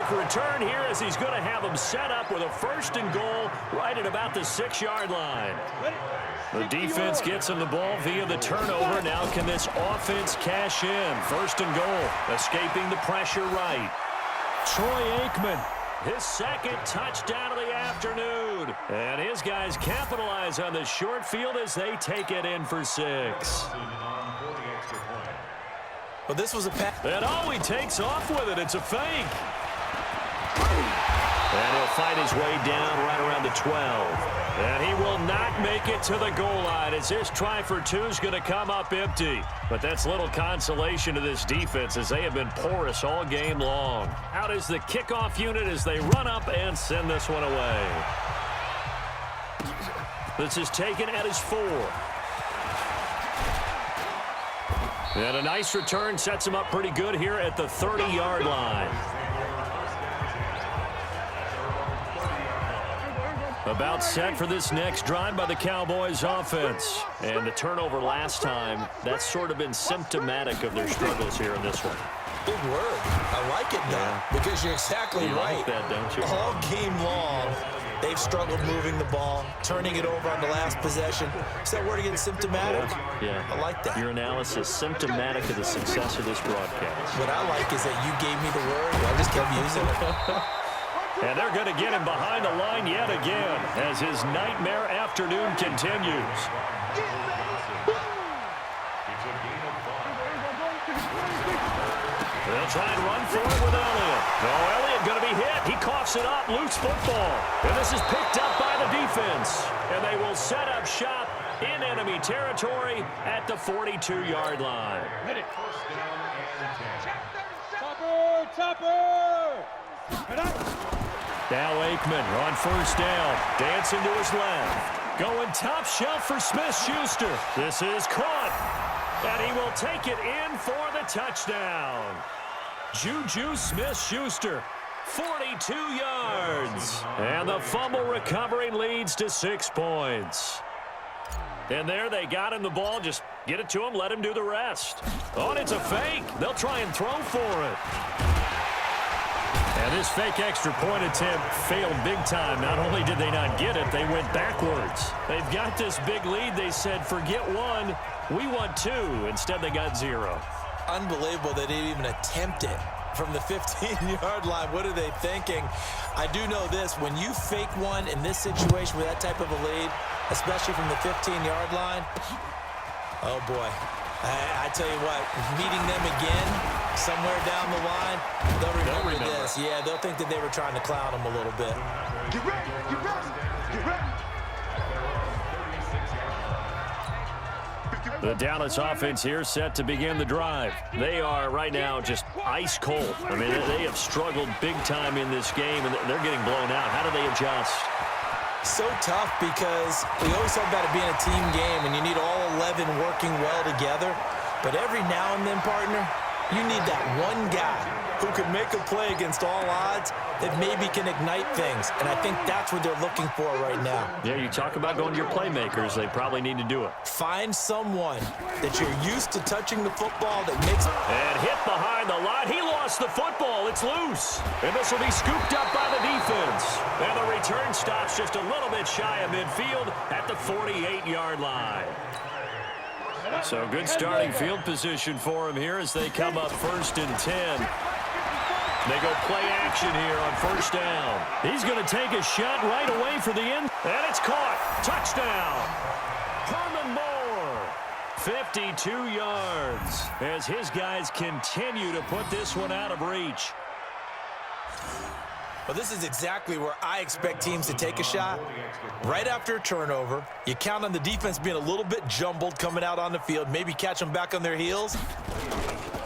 quick return here as he's going to have them set up with a 1st and goal right at about the 6-yard line. The defense gets him the ball via the turnover. Now can this offense cash in? 1st and goal. Escaping the pressure right. Troy Aikman. His 2nd touchdown of the afternoon. And his guys capitalize on the short field as they take it in for 6. Well, this was a pass. And he takes off with it. It's a fake. And he'll fight his way down right around the 12. And he will not make it to the goal line as this try for 2 is going to come up empty. But that's little consolation to this defense as they have been porous all game long. Out is the kickoff unit as they run up and send this one away. This is taken at his 4. And a nice return sets him up pretty good here at the 30-yard line. About set for this next drive by the Cowboys offense. And the turnover last time, that's sort of been symptomatic of their struggles here in this one. Big word. I like it, though, because you're exactly right. Like that, don't you? All game long, they've struggled moving the ball, turning it over on the last possession. Is that word again, symptomatic? Yeah. I like that. Your analysis, symptomatic of the success of this broadcast. What I like is that you gave me the word, I just kept using it. And they're going to get him behind the line yet again as his nightmare afternoon continues. They'll try and run for it with Elliott. Oh, Elliott going to be hit. He coughs it up. Loose football. And this is picked up by the defense. And they will set up shop in enemy territory at the 42-yard line. Topper! Now Aikman on 1st down. Dancing to his left. Going top shelf for Smith-Schuster. This is caught. And he will take it in for the touchdown. Juju Smith-Schuster, 42 yards. And the fumble recovering leads to 6 points. And there they got him the ball. Just get it to him, let him do the rest. Oh, and it's a fake. They'll try and throw for it. And this fake extra point attempt failed big time. Not only did they not get it, they went backwards. They've got this big lead. They said, forget 1, we want 2. Instead, they got 0. Unbelievable they didn't even attempt it from the 15-yard line. What are they thinking? I do know this. When you fake one in this situation with that type of a lead, especially from the 15-yard line, oh, boy. I tell you what, meeting them again somewhere down the line, they'll remember this. Yeah, they'll think that they were trying to clown them a little bit. Get ready, get ready, get ready. The Dallas offense here set to begin the drive. They are right now just ice cold. I mean, they have struggled big time in this game, and they're getting blown out. How do they adjust? So tough because we always talk about it being a team game, and you need all 11 working well together. But every now and then, partner, you need that one guy who can make a play against all odds that maybe can ignite things. And I think that's what they're looking for right now. Yeah, you talk about going to your playmakers. They probably need to do it. Find someone that you're used to touching the football that makes... And hit behind the line. He lost the football. It's loose. And this will be scooped up by the defense. And the return stops just a little bit shy of midfield at the 48-yard line. So good starting field position for him here as they come up 1st and 10. They go play action here on 1st down. He's going to take a shot right away for the end. And it's caught. Touchdown. Herman Moore. 52 yards as his guys continue to put this one out of reach. Well, this is exactly where I expect teams to take a shot. Right after a turnover, you count on the defense being a little bit jumbled coming out on the field, maybe catch them back on their heels.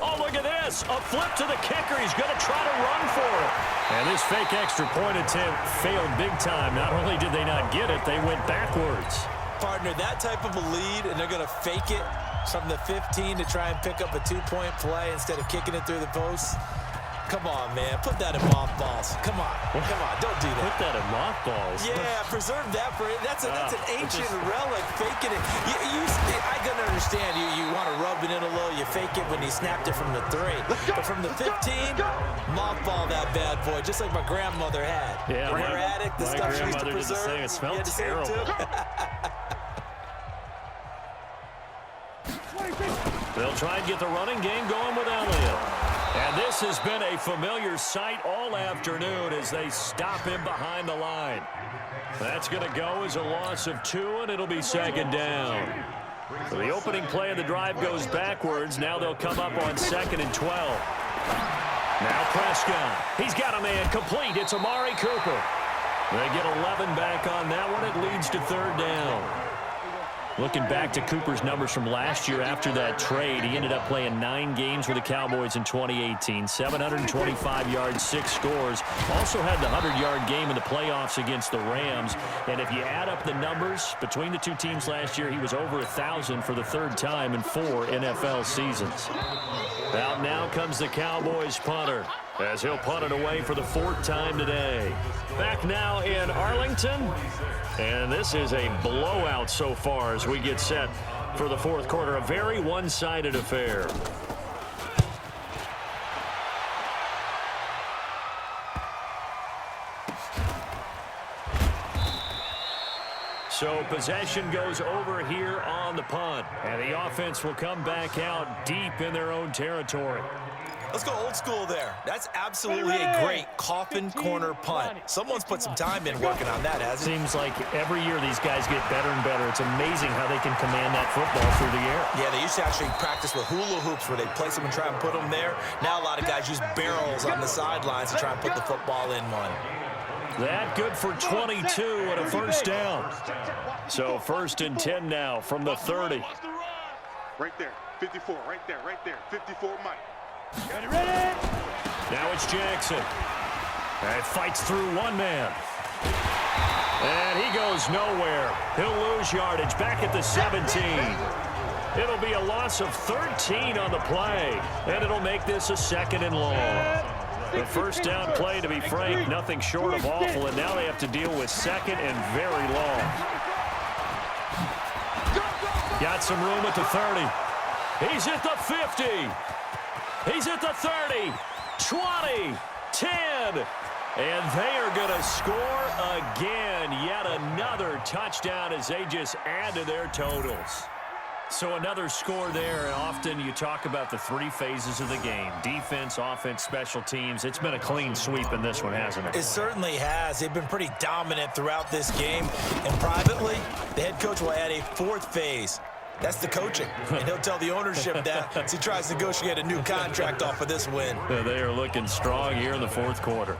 Oh, look at this. A flip to the kicker. He's going to try to run for it. And this fake extra point attempt failed big time. Not only did they not get it, they went backwards. Partner, that type of a lead, and they're going to fake it from the 15 to try and pick up a 2-point play instead of kicking it through the post. Come on, man. Put that in mothballs. Come on. Come on. Don't do that. Put that in mothballs. Yeah, preserve that for it. That's an ancient relic. Faking it. I can understand you want to rub it in a little. You fake it when he snapped it from the 3. But from the 15, mothball that bad boy, just like my grandmother had. Yeah, Rare addict, the stuff she used to preserve. It smelled terrible. They'll try and get the running game going with Elliott. And this has been a familiar sight all afternoon as they stop him behind the line. That's going to go as a loss of 2, and it'll be second down. So the opening play of the drive goes backwards. Now they'll come up on 2nd and 12. Now Prescott. He's got a man complete. It's Amari Cooper. They get 11 back on that one. It leads to 3rd down. Looking back to Cooper's numbers from last year after that trade, he ended up playing 9 games with the Cowboys in 2018. 725 yards, 6 scores. Also had the 100-yard game in the playoffs against the Rams. And if you add up the numbers between the two teams last year, he was over 1,000 for the 3rd time in 4 NFL seasons. Out now comes the Cowboys punter, as he'll punt it away for the 4th time today. Back now in Arlington. And this is a blowout so far as we get set for the 4th quarter. A very one-sided affair. So possession goes over here on the punt. And the offense will come back out deep in their own territory. Let's go old school there. That's absolutely a great coffin corner punt. Someone's put some time in working on that, hasn't it? Seems like every year these guys get better and better. It's amazing how they can command that football through the air. Yeah, they used to actually practice with hula hoops where they place them and try and put them there. Now a lot of guys use barrels on the sidelines to try and put the football in one. That good for 22 and a 1st down. So 1st and 10 now from the 30. Right there, 54, right there, 54 Mike. Ready? Now it's Jackson. And fights through one man. And he goes nowhere. He'll lose yardage back at the 17. It'll be a loss of 13 on the play. And it'll make this a 2nd and long. The 1st down play, to be frank, nothing short of awful. And now they have to deal with 2nd and very long. Got some room at the 30. He's at the 50. He's at the 30, 20, 10, and they are going to score again. Yet another touchdown as they just add to their totals. So another score there, and often you talk about the 3 phases of the game. Defense, offense, special teams. It's been a clean sweep in this one, hasn't it? It certainly has. They've been pretty dominant throughout this game. And privately, the head coach will add a 4th phase. That's the coaching, and he'll tell the ownership that as he tries to negotiate a new contract off of this win. They are looking strong here in the 4th quarter.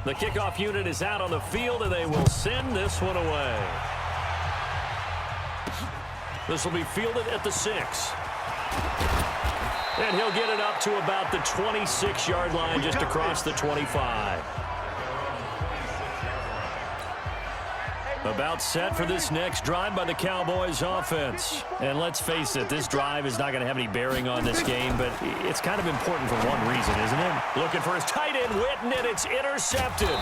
The kickoff unit is out on the field, and they will send this one away. This will be fielded at the 6. And he'll get it up to about the 26-yard line, just across the 25. About set for this next drive by the Cowboys offense. And let's face it, this drive is not going to have any bearing on this game, but it's kind of important for one reason, isn't it? Looking for his tight end, Witten, and it's intercepted.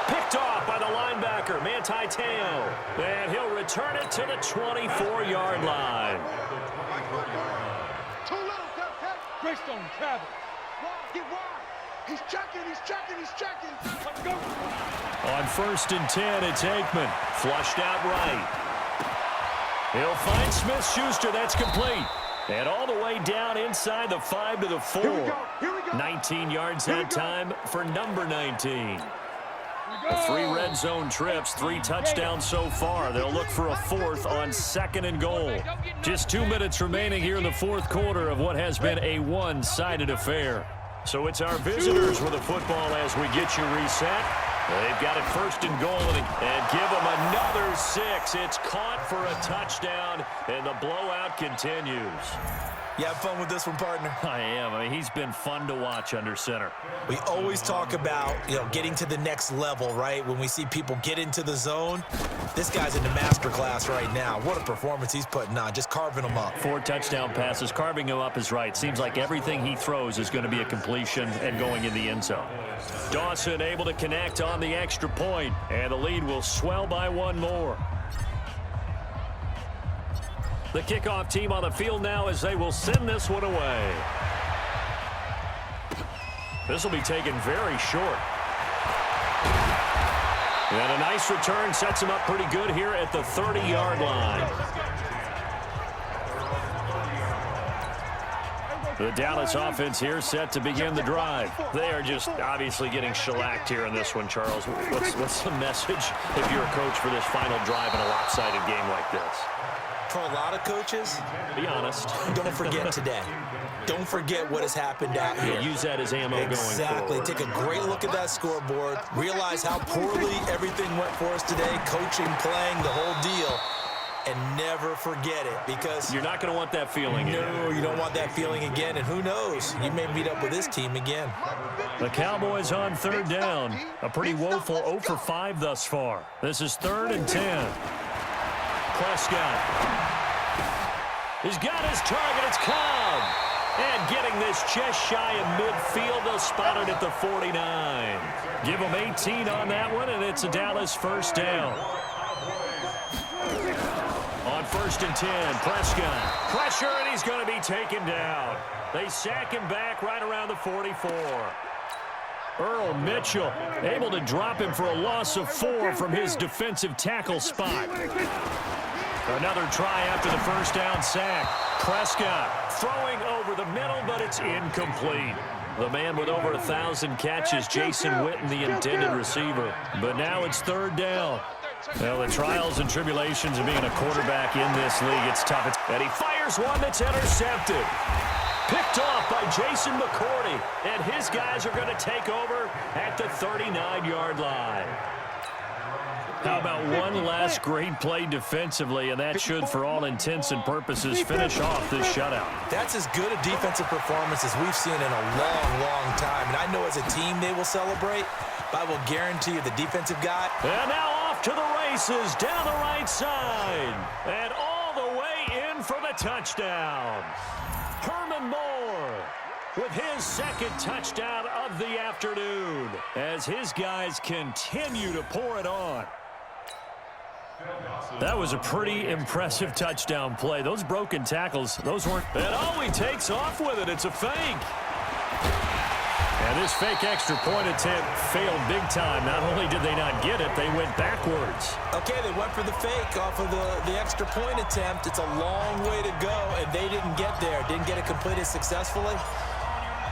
Picked off by the linebacker, Manti Te'o. And he'll return it to the 24-yard line. Too little, Greystone travel. Get wide. He's checking. Let's go. On 1st and 10, it's Aikman. Flushed out right. He'll find Smith-Schuster. That's complete. And all the way down inside the 5 to the 4. Here we go. 19 yards that time for number 19. 3 red zone trips, 3 touchdowns so far. They'll look for a 4th on 2nd and goal. Just 2 minutes remaining here in the 4th quarter of what has been a one-sided affair. So it's our visitors with the football as we get you reset. They've got it 1st and goal, and give them another 6. It's caught for a touchdown, and the blowout continues. You have fun with this one, partner? I am. I mean, he's been fun to watch under center. We always talk about, getting to the next level, right? When we see people get into the zone, this guy's in the master class right now. What a performance he's putting on, just carving them up. 4 touchdown passes. Carving him up is right. Seems like everything he throws is going to be a completion and going in the end zone. Dawson able to connect on the extra point, and the lead will swell by 1 more. The kickoff team on the field now as they will send this one away. This will be taken very short. And a nice return sets him up pretty good here at the 30-yard line. The Dallas offense here set to begin the drive. They are just obviously getting shellacked here in this one, Charles. What's the message if you're a coach for this final drive in a lopsided game like this? For a lot of coaches, be honest. Don't forget today. Don't forget what has happened out here. Use that as ammo going forward. Exactly. Take a great look at that scoreboard. Realize how poorly everything went for us today. Coaching, playing, the whole deal. And never forget it, because you're not going to want that feeling again. No, you don't want that feeling again. And who knows? You may meet up with this team again. The Cowboys on 3rd down. A pretty woeful 0 for 5 thus far. This is 3rd and 10. Prescott. He's got his target. It's Cobb. And getting this just shy of midfield. They'll spot it at the 49. Give them 18 on that one, and it's a Dallas 1st down. On 1st and 10, Prescott. Pressure, and he's going to be taken down. They sack him back right around the 44. Earl Mitchell able to drop him for a loss of 4 from his defensive tackle spot. Another try after the 1st down sack. Prescott throwing over the middle, but it's incomplete. The man with over 1,000 catches, Jason Witten, the intended receiver. But now it's 3rd down. Well, the trials and tribulations of being a quarterback in this league, it's tough. And he fires one that's intercepted. Picked off by Jason McCourty, and his guys are going to take over at the 39-yard line. How about one last great play defensively, and that should, for all intents and purposes, finish off this shutout. That's as good a defensive performance as we've seen in a long, long time. And I know as a team they will celebrate, but I will guarantee you the defensive guy. And now off to the races down the right side. And all the way in for the touchdown. Herman Moore with his 2nd touchdown of the afternoon as his guys continue to pour it on. That was a pretty impressive touchdown play. Those broken tackles, those weren't. And he takes off with it. It's a fake. And this fake extra point attempt failed big time. Not only did they not get it, they went backwards. Okay, they went for the fake off of the extra point attempt. It's a long way to go, and they didn't get there. Didn't get it completed successfully.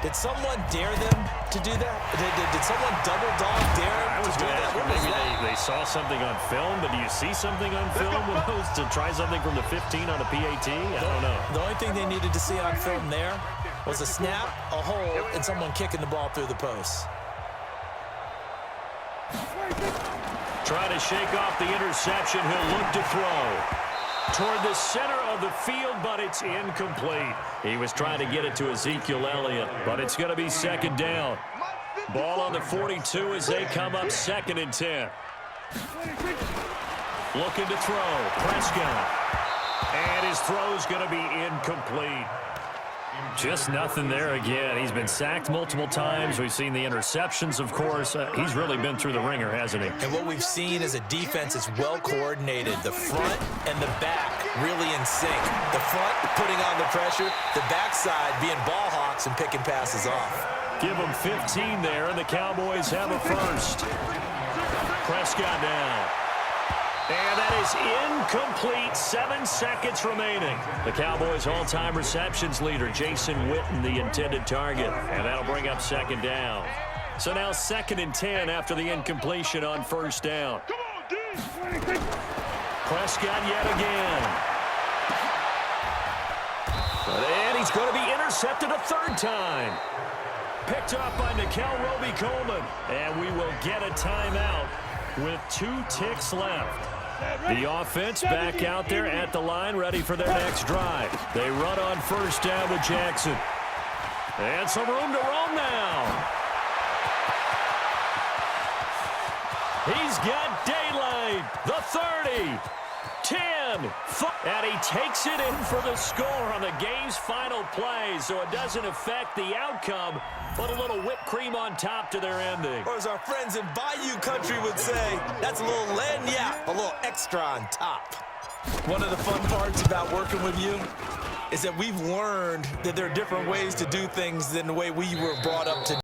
Did someone dare them to do that? Did someone double dog dare them to do that? Maybe they saw something on film, but do you see something on film with those to try something from the 15 on a PAT? I don't know. The only thing they needed to see on film there was a snap, a hold, and someone kicking the ball through the post. Trying to shake off the interception. He'll look to throw toward the center of the field, but it's incomplete. He was trying to get it to Ezekiel Elliott, but it's going to be 2nd down. Ball on the 42 as they come up 2nd and 10. Looking to throw. Prescott. And his throw's going to be incomplete. Just nothing there again. He's been sacked multiple times. We've seen the interceptions, of course. He's really been through the ringer, hasn't he? And what we've seen is a defense is well coordinated. The front and the back really in sync. The front putting on the pressure, the backside being ball hawks and picking passes off. Give them 15 there, and the Cowboys have a 1st. Prescott now. And that is incomplete. 7 seconds remaining. The Cowboys' all-time receptions leader, Jason Witten, the intended target. And that'll bring up 2nd down. So now 2nd and 10 after the incompletion on 1st down. Prescott yet again. And he's going to be intercepted a 3rd time. Picked off by Nikel Roby-Coleman. And we will get a timeout with 2 ticks left. The offense back out there at the line, ready for their next drive. They run on first down with Jackson. And some room to roam now. He's got daylight. The 30. 10. And he takes it in for the score on the game's final play, so it doesn't affect the outcome, but a little whipped cream on top to their ending. Or as our friends in Bayou Country would say, that's a little lagniappe, a little extra on top. One of the fun parts about working with you is that we've learned that there are different ways to do things than the way we were brought up to do.